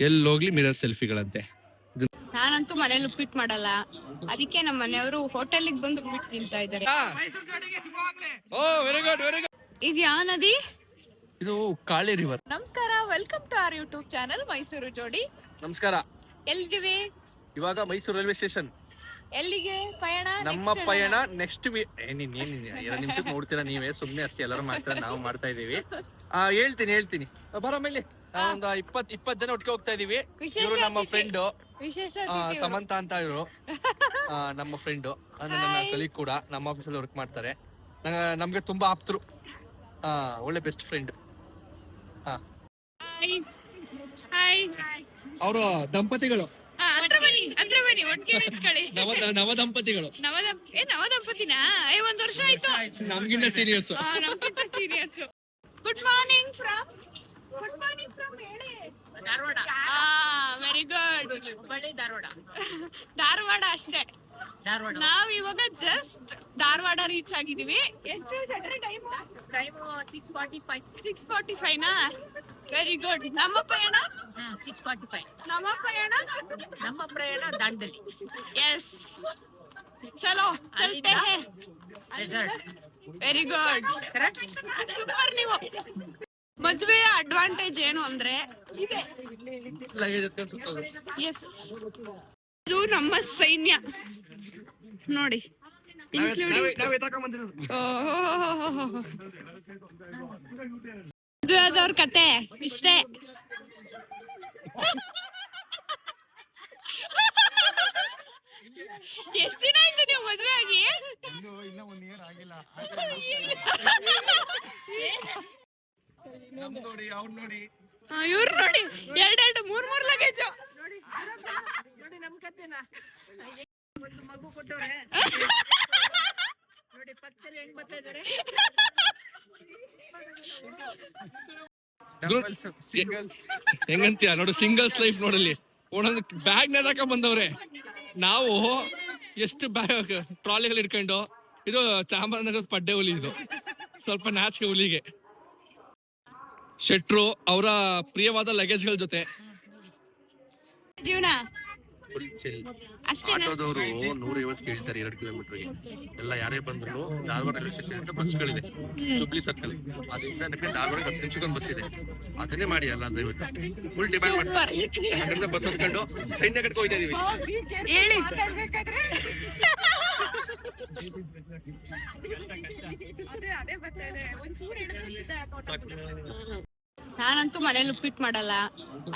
ಎಲ್ಲೋಗ್ಲಿ mirror ಸೆಲ್ಫಿಗಳಂತೆ. ನಾನಂತೂ ಮನೇಲಿ ಉಪ್ಪಿಟ್ಟು ಮಾಡಲ್ಲ, ಅದಕ್ಕೆ ನಮ್ಮ ಮನೆಯವರು ಹೋಟೆಲ್ಗೆ ಬಂದು ಉಪ್ಪಿಟ್ಟು ತಿಂತಾ ಇದ್ದಾರೆ. Very good very good. ಇದು ಯಾವ ನದಿ? ಇದು ಕಾಳಿ ರಿವರ್. ನಮಸ್ಕಾರ, welcome to our YouTube channel Mysuru ಜೋಡಿ. ನಮಸ್ಕಾರ. ಎಲ್ಲಿಗೆ? ಇವಾಗ ಮೈಸೂರು ರೈಲ್ವೆ ಸ್ಟೇಷನ್. ಎಲ್ಲಿಗೆ ಪಯಣ? ನಮ್ಮ ಪಯಣ ನೆಕ್ಸ್ಟ್ ಎರಡು ನಿಮಿಷಕ್ಕೆ ನೋಡ್ತೀರಾ ನೀವೇ, ಸುಮ್ನೆ ಅಷ್ಟೇ ಎಲ್ಲರೂ ಮಾಡ್ತೀರಾ, ನಾವು ಮಾಡ್ತಾ ಇದೀವಿ. ಹೇಳ್ತೀನಿ ಬರೋ ಮೇಲೆ ಒಂದು 20 ಜನ ಒಟ್ಟಿಗೆ ಹೋಗ್ತಾ ಇದೀವಿ. ಇವರು ನಮ್ಮ ಫ್ರೆಂಡು ಸಮಂತ ಅಂತ, ಇವರು ನಮ್ಮ ಫ್ರೆಂಡು, ಅಂದ್ರೆ ನನ್ನ ಕಲೀಗ್ ಕೂಡ ನಮ್ಮ ಆಫೀಸಲ್ಲಿ ವರ್ಕ್ ಮಾಡ್ತಾರೆ. ನಮ್ಗೆ ತುಂಬಾ ಆಪ್ತರು, ಒಳ್ಳೆ ಬೆಸ್ಟ್ ಫ್ರೆಂಡ್. ಅವರು ದಂಪತಿಗಳು, ನವ ದಂಪತಿಗಳು. ನವದಂಪತಿನ 1 ವರ್ಷ ಆಯ್ತು. ನಮ್ಗಿಂತ seniors. Good morning from very good. Hubballi, Dharwad ಅಷ್ಟೇ. ನಾವ್ ಇವಾಗ ಜಸ್ಟ್ ಧಾರವಾಡ ರೀಚ್ ಆಗಿದೀವಿ. ಎಷ್ಟು ಟೈಮ್? 6:45 ನಾ? Very good. ನಮ್ಮ ಪಯಣ 6:45. ನಮ್ಮ ಪ್ರಯಾಣ ದಾಂಡೇಲಿ. ಎಸ್, ಚಲೋ ಚಲ್ತೆ ಹೇ. Very good, correct, super. ನೀವು ಮದುವೆಯ ಅಡ್ವಾಂಟೇಜ್ ಏನು ಅಂದ್ರೆ ಎಸ್, ಇದು ನಮ್ಮ ಸೈನ್ಯ ನೋಡಿ. ಮದುವೆ ಆದವ್ರ ಕತೆ ಇಷ್ಟೇ. ಎಷ್ಟ್ ದಿನ ಆಯ್ತು ನೀವು ಮದುವೆ ಆಗಿ? ಇವ್ರು ನೋಡಿ, 2 3 ಲಗೇಜು. ನೋಡಿ ನಮ್ ಕತೆನ, ಒಂದು ಮಗು ಕೊಟ್ಟವ್ರೆ ನೋಡಿ, ಪಕ್ಕದಲ್ಲಿ ಹೆಂಗ್ ಬರ್ತಾ ಇದಾರೆ. ಹೆಂಗಂತೀಯ ನೋಡು, ಸಿಂಗಲ್ಸ್ ಲೈಫ್ ನೋಡಲಿ. ಒಂದೊಂದು ಬ್ಯಾಗ್ ನೆದಾಕ ಬಂದವ್ರೆ. ನಾವು ಎಷ್ಟು ಬ್ಯಾಗ್ ಟ್ರಾಲಿಗಳು ಇಟ್ಕೊಂಡು, ಇದು ಚಾಮರಾಜನಗರದ ಪಡ್ಡೆ ಹುಲಿ, ಇದು ಸ್ವಲ್ಪ ನಾಚಿಕೆ ಹುಲಿಗೆ. ಶೆಟ್ರು ಅವರ ಪ್ರಿಯವಾದ ಲಗೇಜ್ಗಳ ಜೊತೆ ಜೀವನ ಅಷ್ಟೇ. ಆಟೋದವರು 150 ಕೇಳ್ತಾರೆ 2 ಕಿಲೋಮೀಟರ್ಗೆ. ಎಲ್ಲ ಯಾರೇ ಬಂದ್ರು ಧಾರವಾಡ ರೈಲ್ವೆ ಸ್ಟೇಷನ್ ಅಂತ ಬಸ್ಗಳಿದೆ, ಜುಬ್ಲಿ ಸರ್ಕಲ್, ಅದರಿಂದ ಧಾರವಾಡ 10 ನಿಮಿಷಕ್ಕೊಂದು ಬಸ್ ಇದೆ. ಅದನ್ನೇ ಮಾಡಿ ಅಲ್ಲ ದಯವಿಟ್ಟು. ಫುಲ್ ಡಿಮ್ಯಾಂಡ್ ಮಾಡ್ತಾರೆ. ಅದರಿಂದ ಬಸ್ ಹೊತ್ಕೊಂಡು ಸೈನ್ಯ ಕಟ್ಕೊ ಹೋಗ್ತಾ ಇದೀವಿ. ನಾನಂತೂ ಮನೇಲಿ ಉಪ್ಪಿಟ್ಟು ಮಾಡಲ್ಲ,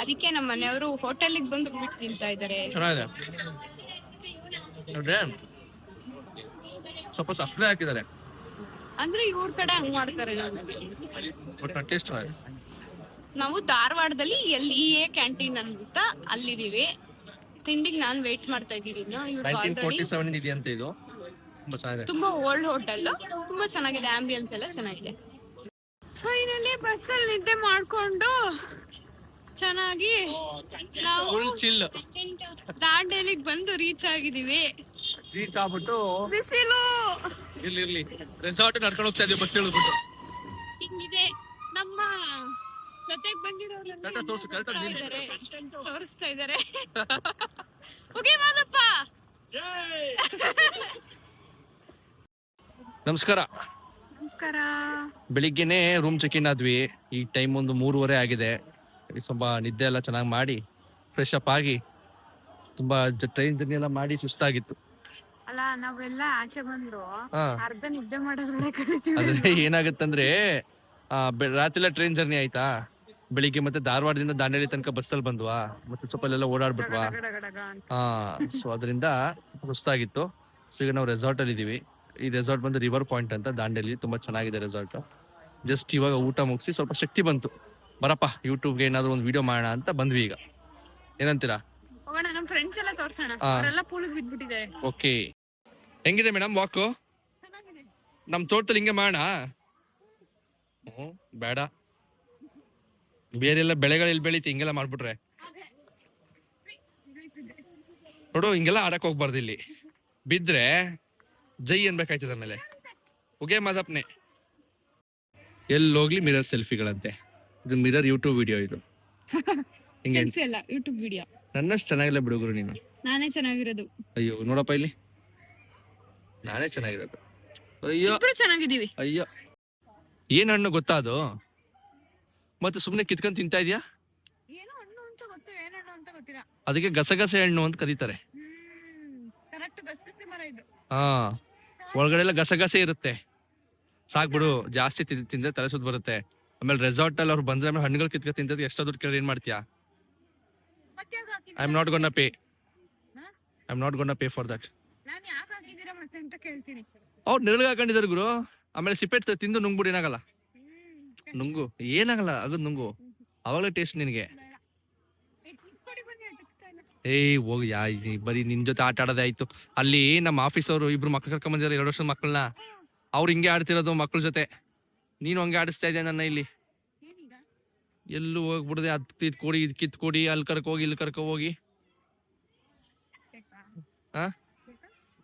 ಅದಕ್ಕೆ ನಮ್ಮ ಮನೆಯವರು ಹೋಟೆಲ್ಗೆ ಬಂದು ಉಪ್ಪಿಟ್ಟು ತಿಂತಾ ಇದ್ದಾರೆ. ಚೆನ್ನಾಗಿದೆ ನೋಡ್ರಿ, ಸ್ವಲ್ಪ ಸಕ್ಕರೆ ಹಾಕಿದ್ದಾರೆ ಅಂದ್ರೆ ಇವ್ರ ಕಡೆ ಹಂಗ್ ಮಾಡ್ತಾರೆ. ಟೇಸ್ಟ್. ನಾವು ಧಾರವಾಡದಲ್ಲಿ LEA ಕ್ಯಾಂಟೀನ್ ಅಂತ ಅಲ್ಲಿದೀವಿ. ತಿಂಡಿಗೆ ನಾನ್ ವೇಟ್ ಮಾಡ್ತಾ ಇದೀವಿ. 1947 ಇದೆಯಂತೆ ಇದು. ತುಂಬಾ ಚೆನ್ನಾಗಿದೆ, ತುಂಬಾ ಓಲ್ಡ್ ಹೋಟೆಲ್, ತುಂಬಾ ಚೆನ್ನಾಗಿದೆ, ಆಂಬಿಯನ್ಸ್ ಎಲ್ಲ ಚೆನ್ನಾಗಿದೆ. ಫೈನಲಿ ಬಸ್ಸಲ್ಲಿ ನಿದ್ದೆ ಮಾಡ್ಕೊಂಡು ಚೆನ್ನಾಗಿ ನಾವು ದಾಂಡೇಲಿಗೆ ಬಂದು ರೀಚ್ ಆಗಿದೀವಿ. ರೀಚ್ ಆಗ್ಬಿಟ್ಟು ಬಿಸಿಲು ಇರ್ಲಿ ರೆಸಾರ್ಟ್ ನಡ್ಕೊಂಡು ಹೋಗ್ತಾ ಇದೀವಿ ಬಸ್ ಇಳಿದ್ಬಿಟ್ಟು. ಹಿಂಗಿದೆ. ನಮ್ಮ ಜೊತೆಗೆ ಬಂದಿರೋರೆಲ್ಲ ತೋರಿಸ್ತಾ ಇದಾರೆ. ಹೋಗಿ ಮಾದಪ್ಪ. ನಮಸ್ಕಾರ. ಬೆಳಿಗ್ಗೆನೆ ರೂಮ್ ಚೆಕ್ ಇನ್ ಆದ್ವಿ. ಈ ಟೈಮ್ ಒಂದು 3:30 ಆಗಿದೆ. ಸ್ವಲ್ಪ ನಿದ್ದೆ ಎಲ್ಲ ಚೆನ್ನಾಗಿ ಮಾಡಿ ಫ್ರೆಶ್ ಅಪ್ ಆಗಿ, ತುಂಬಾ ಟ್ರೈನ್ ಜರ್ನಿ ಎಲ್ಲ ಮಾಡಿ ಸುಸ್ತಾಗಿತ್ತು. ಅಲ್ಲ, ನಾವೆಲ್ಲ ಆಚೆ ಬಂದ್ರು ಅರ್ಧ ನಿದ್ದೆ ಅದ್ರೆ ಏನಾಗತ್ತಂದ್ರೆ, ರಾತ್ರಿ ಎಲ್ಲ ಟ್ರೈನ್ ಜರ್ನಿ ಆಯ್ತಾ, ಬೆಳಿಗ್ಗೆ ಮತ್ತೆ ಧಾರವಾಡದಿಂದ ದಾಂಡೇಲಿ ತನಕ ಬಸ್ಸಲ್ಲಿ ಬಂದ್ವಾ, ಮತ್ತೆ ಸ್ವಲ್ಪ ಎಲ್ಲ ಓಡಾಡ್ಬಿಟ್ವಾ. ಸೊ ಅದರಿಂದ ಸುಸ್ತಾಗಿತ್ತು. ಸೊ ಈಗ ನಾವು ರೆಸಾರ್ಟ್ ಅಲ್ಲಿ ಇದೀವಿ. ಈ ರೆಸಾರ್ಟ್ ಬಂದು ರಿವರ್ ಪಾಯಿಂಟ್ ಅಂತ ದಾಂಡೇಲಿ, ತುಂಬಾ ಚೆನ್ನಾಗಿದೆ ರೆಸಾರ್ಟ್. ಜಸ್ಟ್ ಇವಾಗ ಊಟ ಮುಗಿಸಿ ಸ್ವಲ್ಪ ಶಕ್ತಿ ಬಂತು, ಬರಪ್ಪ ಯೂಟ್ಯೂಬ್ಗೆ ಏನಾದ್ರು ಒಂದು ವಿಡಿಯೋ ಮಾಡೋಣ ಅಂತ ಬಂದ್ವಿ. ಈಗ ಏನಂತೀರಾ? ನಮ್ಮ ಫ್ರೆಂಡ್ಸ್ ಎಲ್ಲ ತೋರ್ಸೋಣ, ಅವರೆಲ್ಲ ಪೂಲಿಗೆ ಬಿದ್ಬಿಟ್ಟಿದ್ದಾರೆ. ಓಕೆ, ಹೆಂಗಿದೆ ಮೇಡಮ್ ವಾಕು? ನಮ್ ತೋಟದಲ್ಲಿ ಹಿಂಗೆ ಮಾಡೋಣ? ಬೇಡ, ಬೇರೆಲ್ಲ ಬೆಳೆಗಳು ಎಲ್ಲಿ ಬೆಳೀತಿ ಹಿಂಗೆಲ್ಲ ಮಾಡ್ಬಿಟ್ರೆ. ನೋಡು, ಹಿಂಗೆಲ್ಲ ಆಡಕ್ ಹೋಗ್ಬಾರ್ದು. ಇಲ್ಲಿ ಬಿದ್ರೆ ಜೈ ಅನ್ಬೇಕಾಯ್ತದ. ಆಮೇಲೆ ಉಗೆ ಮಾದಪ್ನೆ. ಎಲ್ಲೋಗ್ಲಿ ಮಿರರ್ ಸೆಲ್ಫಿಗಳಂತೆ. ಇದು ಮಿರರ್ ಯೂಟ್ಯೂಬ್ ವಿಡಿಯೋ ಇದು. ಹಿಂಗೆ ಸೆಲ್ಫಿ ಅಲ್ಲ, ಯೂಟ್ಯೂಬ್ ವಿಡಿಯೋ. ನನ್ನಷ್ಟು ಚೆನ್ನಾಗಿಲ್ಲ ಬಿಡುಗರು ನೀನು. ನಾನೇ ಚೆನ್ನಾಗಿರೋದು. ಅಯ್ಯೋ ನೋಡಪ್ಪ ಇಲ್ಲಿ, ನಾನೇ ಚೆನ್ನಾಗಿರೋದು. ಅಯ್ಯೋ ಇಬ್ರು ಚೆನ್ನಾಗಿದ್ದೀವಿ. ಅಯ್ಯೋ, ಏನ್ ಹಣ್ಣು ಗೊತ್ತಾ ಅದು? ಮತ್ತೆ ಸುಮ್ನೆ ಕಿತ್ಕೊಂಡ್ ತಿಂತಾ ಇದೀಯಾ? ಏನೋ ಹಣ್ಣು ಅಂತ ಗೊತ್ತು, ಏನ್ ಹಣ್ಣು ಅಂತ ಗೊತ್ತಿಲ್ಲ. ಅದಕ್ಕೆ ಗಸಗಸೆ ಹಣ್ಣು ಅಂತ ಕರೀತಾರೆ. ಕರೆಕ್ಟ್ ಗಸಗಸೆ ಮರ ಇದು. ಹಾ, ಒಳಗಡೆ ಎಲ್ಲ ಗಸಗಸೆ ಇರುತ್ತೆ. ಸಾಕ್ಬಿಡು, ಜಾಸ್ತಿ ತಿಂದ್ರೆ ತಲೆ ಸುತ್ತ ಬರುತ್ತೆ. ಆಮೇಲೆ ರೆಸಾರ್ಟ್ ಅಲ್ಲಿ ಅವ್ರು ಬಂದ್ರೆ ಆಮೇಲೆ ಹಣ್ಣುಗಳು ಕಿತ್ಕೊಂಡು ತಿಂತದ್ ಎಷ್ಟೋ ದುಡ್ಡು ಕೇಳಿ ಏನ್ ಮಾಡ್ತೀಯಾ? ಮತ್ತೆ ಯಾಕೆ ಹಾಕಿದ್ದೀರಾ? I am not gonna pay. I am not gonna pay for that. ನಾನು ಯಾಕೆ ಹಾಕಿದ್ದೀರಾ ಮತ್ತೆ ಅಂತ ಕೇಳ್ತೀನಿ. ಅವ್ರು ನೆರಳಿಗೆ ಹಾಕೊಂಡಿದ್ದಾರೆ ಗುರು. ಆಮೇಲೆ ಸಿಪ್ಪೆಟ್ ತಿಂದು ನುಂಗ್ಬಿಡು, ಏನಾಗಲ್ಲ. ನುಂಗು, ಏನಾಗಲ್ಲ, ಅದು ನುಂಗು, ಅವಾಗಲೇ ಟೇಸ್ಟ್ ನಿನಗೆ. ಏಯ್ ಹೋಗಿ ಬರೀ ನಿನ್ ಜೊತೆ ಆಟ ಆಡೋದೇ ಆಯ್ತು. ಅಲ್ಲಿ ನಮ್ಮ ಆಫೀಸ್ ಅವರು ಇಬ್ರು ಮಕ್ಳು ಕರ್ಕೊಂಡ್ ಬಂದಿದ್ದಾರೆ, 2 ವರ್ಷದ ಮಕ್ಕಳನ್ನ. ಅವ್ರು ಹಿಂಗೆ ಆಡ್ತಿರೋದು ಮಕ್ಳ ಜೊತೆ. ನೀನು ಹಂಗೆ ಆಡಿಸ್ತಾ ಇದೆಯಾ ನನ್ನ ಇಲ್ಲಿ. ಎಲ್ಲೂ ಹೋಗ್ಬಿಡದೆ, ಅದ್ ಕಿತ್ಕೊಡಿ, ಇದ್ ಕಿತ್ಕೊಡಿ, ಅಲ್ಲಿ ಕರ್ಕೋಗಿ, ಇಲ್ಲಿ ಕರ್ಕೊ ಹೋಗಿ. ಹಾ,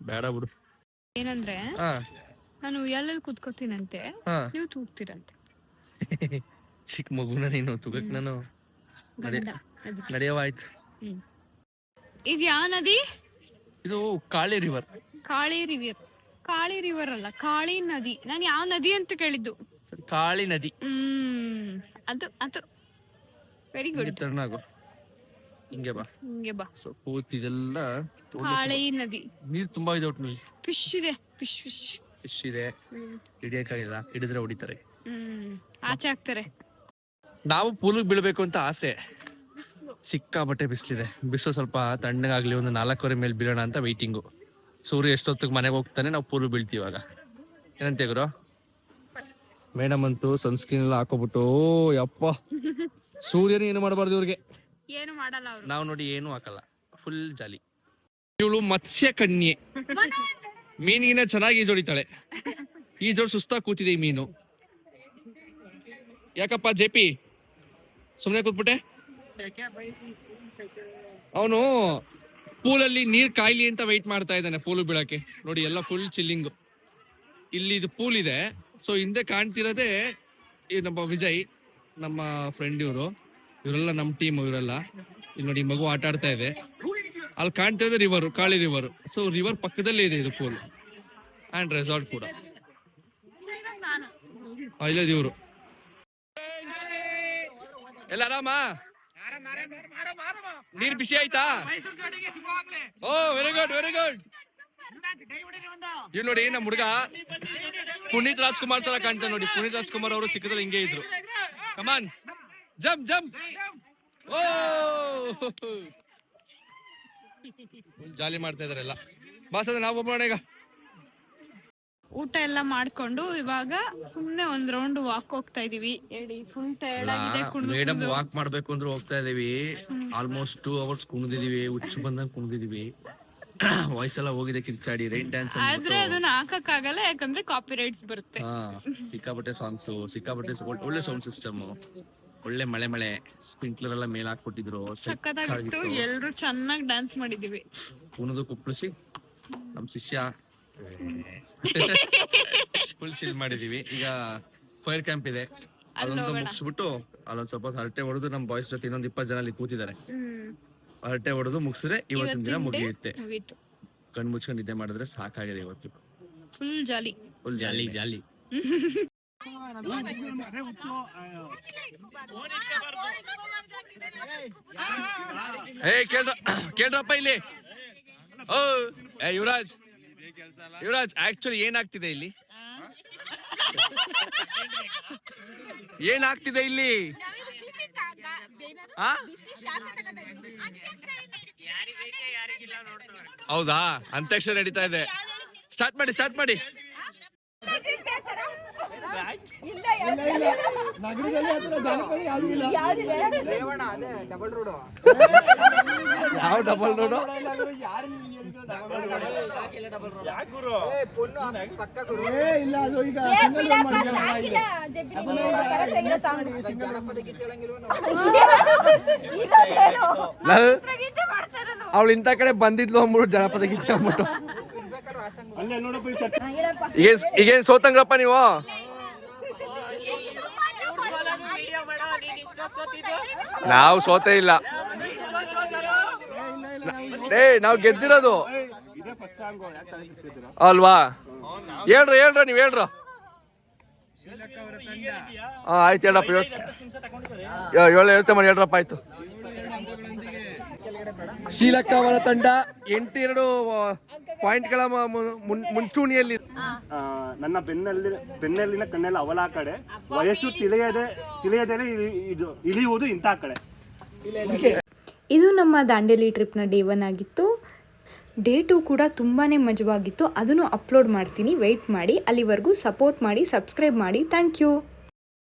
ಬೇಡ ಬಿಡು. ಏನಂದ್ರೆ ನಾನು ಉಯ್ಯಾಲಲ್ಲಿ ಕೂತ್ಕೋತೀನಂತೆ, ನೀವು ತೂಗ್ತೀರಂತೆ. ಚಿಕ್ಕ ಮಗುನ ನೀನು ತೂಗಕ್ ನಾನು ನಡೆಯವಾಯ್ತು. ಇದು ಯಾವ ನದಿ? ಇದು ಕಾಳಿ ರಿವರ್. ಕಾಳಿ ರಿವರ್ ಅಲ್ಲ, ಕಾಳಿ ನದಿ. ನಾನು ಯಾವ ನದಿ ಅಂತ ಕೇಳಿದ್ದು. ಕಾಳಿ ನದಿ. ಅದು ಅದು ವೆರಿ ಗುಡ್. ತಣ್ಣಾಗು, ಹಿಂಗೆ ಬಾ. ಸೊ ಕೂತಿದೆಲ್ಲ ಕಾಳಿ ನದಿ. ನೀರ್ ತುಂಬಾ ಇದೆ ಒಟ್ಟಿನಲ್ಲಿ. ಫಿಶ್ ಇದೆ, ಫಿಶ್ ಇದೆ. ಹಿಡಿಯಕ್ಕಾಗಿಲ್ಲ, ಹಿಡಿದ್ರೆ ಹೊಡಿತಾರೆ, ಆಚೆ ಹಾಕ್ತಾರೆ. ನಾವು ಪೂಲಿಗೆ ಬೀಳ್ಬೇಕು ಅಂತ ಆಸೆ. ಸಿಕ್ಕಾಬಟ್ಟೆ ಬಿಸಿಲಿದೆ. ಬಿಸಿಲು ಸ್ವಲ್ಪ ತಣ್ಣಗಾಗ್ಲಿ, ಒಂದು 4:15 ಮೇಲೆ ಬೀಳೋಣ ಅಂತ ವೈಟಿಂಗು. ಸೂರ್ಯ ಎಷ್ಟೊತ್ತಿಗೆ ಮನೆಗೆ ಹೋಗ್ತಾನೆ, ನಾವು ಪೂಲ್ ಬೀಳ್ತೀವಿ. ಇವಾಗ ಏನಂತೆ ಗುರು? ಮೇಡಮ್ ಅಂತೂ ಸನ್ಸ್ಕ್ರೀನ್ ಎಲ್ಲ ಹಾಕೋಬಿಟ್ಟು, ಯಪ್ಪ ಸೂರ್ಯನ ಏನು ಮಾಡಬಾರ್ದು ಇವ್ರಿಗೆ. ಏನು ಮಾಡಲ್ಲ ಅವರು. ನಾವು ನೋಡಿ ಏನು ಹಾಕಲ್ಲ, ಫುಲ್ ಜಾಲಿ. ಇವಳು ಮತ್ಸ್ಯ ಕನ್ಯೆ. ಮೀನಿಗಿನ ಚೆನ್ನಾಗಿ ಈಜೋಡಿತಾಳೆ. ಈಜೋಡ್ ಸುಸ್ತಾಗಿ ಕೂತಿದೆ ಈ ಮೀನು. ಯಾಕಪ್ಪ ಜೆಪಿ ಸುಮ್ನೆ ಕೂತ್ಬಿಟ್ಟೆ? ಅವನು ಪೂಲಲ್ಲಿ ನೀರ್ ಕಾಯ್ಲಿ ಅಂತ ವೆಯ್ಟ್ ಮಾಡ್ತಾ ಇದ್ದಾನೆ ಪೂಲ್ ಬೀಳಕ್ಕೆ. ನೋಡಿ ಎಲ್ಲ ಫುಲ್ ಚಿಲ್ಲಿಂಗು. ಇಲ್ಲಿ ಇದು ಪೂಲ್ ಇದೆ. ಸೊ ಹಿಂದೆ ಕಾಣ್ತಿರೋದೇ ಈ ನಮ್ಮ ವಿಜಯ್, ನಮ್ಮ ಫ್ರೆಂಡ್ ಇವರೆಲ್ಲ ನಮ್ಮ ಟೀಮ್. ಇವರೆಲ್ಲ ಇಲ್ಲಿ ನೋಡಿ ಮಗು ಆಟ ಆಡ್ತಾ ಇದೆ. ಅಲ್ಲಿ ಕಾಣ್ತಿರೋದು river, Kali river. So river ಪಕ್ಕದಲ್ಲೇ ಇದೆ ಇದು ಪೂಲ್ ಅಂಡ್ ರೆಸಾರ್ಟ್ ಕೂಡ. ಇಲ್ಲದ ಇವರು ಎಲ್ಲ ಆರಾಮ? ನೀರ್ ಬಿಸಿ ಆಯ್ತಾ? ಓ ವೆರಿ ಗುಡ್. ಇವ್ ನೋಡಿ ನಮ್ಮ ಹುಡುಗ ಪುನೀತ್ ರಾಜ್ಕುಮಾರ್ ತರ ಕಾಣ್ತಾ ನೋಡಿ. ಪುನೀತ್ ರಾಜ್ಕುಮಾರ್ ಅವರು ಚಿಕ್ಕದಲ್ಲಿ ಹಿಂಗೆ ಇದ್ರು. ಕಮಾನ್ ಜಂಪ್. ಓ ಜಾಲಿ ಮಾಡ್ತಾ ಇದಾರೆಲ್ಲ. ಬಾಸ್ ಅದ ನಾವು ಹೋಗೋಣ ಈಗ. ಊಟ ಎಲ್ಲ ಮಾಡ್ಕೊಂಡು ಇವಾಗ ಸುಮ್ನೆ ಒಂದ್ ರೌಂಡ್ ವಾಕ್ ಹೋಗ್ತಾ ಇದೀವಿ. ಫುಲ್ ಟಯರ್ಡ್ ಆಗಿದೆ. ಮೇಡಮ್ ವಾಕ್ ಮಾಡ್ಬೇಕು ಅಂದ್ರೆ ಹೋಗ್ತಾ ಇದೀವಿ. ಆಲ್ಮೋಸ್ಟ್ 2 hours ಕುಣಿದಿದೀವಿ, ಹುಚ್ಚು ಬಂದಂಗ್ ಕುಣಿದಿದೀವಿ. ವಾಯ್ಸ್ ಎಲ್ಲ ಹೋಗಿದೆ ಕಿರ್ಚಾಡಿ. ರೈನ್ ಡ್ಯಾನ್ಸ್ ಆದ್ರೆ ಅದನ್ನ ಹಾಕಕ್ಕಾಗಲ್ಲ, ಯಾಕಂದ್ರೆ ಕಾಪಿ ರೈಟ್ಸ್ ಬರುತ್ತೆ. ಸಿಕ್ಕಾಪಟ್ಟೆ ಸಾಂಗ್ಸ್, ಸಿಕ್ಕಾಪಟ್ಟೆ ಒಳ್ಳೆ ಸೌಂಡ್ ಸಿಸ್ಟಮ್, ಒಳ್ಳೆ ಮಳೆ ಸ್ಪ್ರಿಂಕ್ಲರ್ ಎಲ್ಲ ಮೇಲೆ ಹಾಕ್ಬಿಟ್ಟಿದ್ರು. ಸಕ್ಕತ್ತಾಗಿತ್ತು. ಎಲ್ರು ಚೆನ್ನಾಗಿ ಡ್ಯಾನ್ಸ್ ಮಾಡಿದೀವಿ. ಕುಣಿದು ಕುಪ್ಪಳಿಸಿ ನಮ್ ಶಿಷ್ಯ ಫುಲ್ ಚಿಲ್ ಮಾಡಿದೀವಿ. ಈಗ ಫೈರ್ ಕ್ಯಾಂಪ್ ಇದೆ, ಅದೊಂದು ಮುಗಿಸ್ಬಿಟ್ಟು ಅಲ್ಲೊಂದ್ ಸ್ವಲ್ಪ ಹರಟೆ ಹೊಡೆದು ನಮ್ ಬಾಯ್ಸ್ ಜೊತೆ ಇನ್ನೊಂದು 20 ಜನ ಅಲ್ಲಿ ಕೂತಿದ್ದಾರೆ. ಹರಟೆ ಹೊಡೆದು ಮುಗಿಸಿದ್ರೆ ಇವತ್ತಿನ ದಿನ ಮುಗಿಯುತ್ತೆ. ಕಣ್ ಮುಚ್ಕೊಂಡು ನಿದ್ದೆ ಮಾಡಿದ್ರೆ ಸಾಕಾಗಿದೆ ಇವತ್ತು. Full jolly. ಕೇಳ್ರಪ್ಪ ಇಲ್ಲಿ. ಯುವರಾಜ್ ಆಕ್ಚುಲಿ ಏನಾಗ್ತಿದೆ ಇಲ್ಲಿ? ಏನಾಗ್ತಿದೆ ಇಲ್ಲಿ? ಹೌದಾ? ಅಂತ್ಯಾಕ್ಷರಿ ನಡೀತಾ ಇದೆ. ಸ್ಟಾರ್ಟ್ ಮಾಡಿ. ಯಾವ ಡಬಲ್ ರೋಡ್? ಅವಳು ಇಂಥ ಕಡೆ ಬಂದಿದ್ಲು ಅಂದ್ಬಿಟ್ಟು ಜನಪದ ಗೀತೆ ಅಂದ್ಬಿಟ್ಟು. ಈಗೇನ್ ಸೋತಂಗ್ರಪ್ಪ ನೀವು? ನಾವು ಸೋತೇ ಇಲ್ಲ. ನಾವು ಗೆದ್ದಿರೋದು ಅಲ್ವಾ? ಹೇಳ್ರ ನೀವ್ ಹೇಳ್ರ. ಆಯ್ತು ಹೇಳಪ್ಪ, ಹೇಳ್ತೆ ಮಾಡಿ ಹೇಳ್ರಪ್ಪ. ಆಯ್ತು, ಶೀಲಕ್ಕ ಅವರ ತಂಡ 8-2 ಪಾಯಿಂಟ್ಗಳ ಮುಂಚೂಣಿಯಲ್ಲಿ. ನನ್ನ ಬೆನ್ನಲ್ಲಿನ ಕಣ್ಣೆಲ್ಲ ಅವಳ ಕಡೆ, ವಯಸ್ಸು ತಿಳಿಯದೇ ಇಳಿಯುವುದು ಇಂಥ ಕಡೆ. ಇದು ನಮ್ಮ ದಾಂಡೇಲಿ ಟ್ರಿಪ್ನ ಡೇ 1 ಆಗಿತ್ತು. ಡೇ 2 ಕೂಡ ತುಂಬಾ ಮಜವಾಗಿತ್ತು. ಅದನ್ನು ಅಪ್ಲೋಡ್ ಮಾಡ್ತೀನಿ, ವೆಯ್ಟ್ ಮಾಡಿ. ಅಲ್ಲಿವರೆಗೂ ಸಪೋರ್ಟ್ ಮಾಡಿ, ಸಬ್ಸ್ಕ್ರೈಬ್ ಮಾಡಿ. Thank you.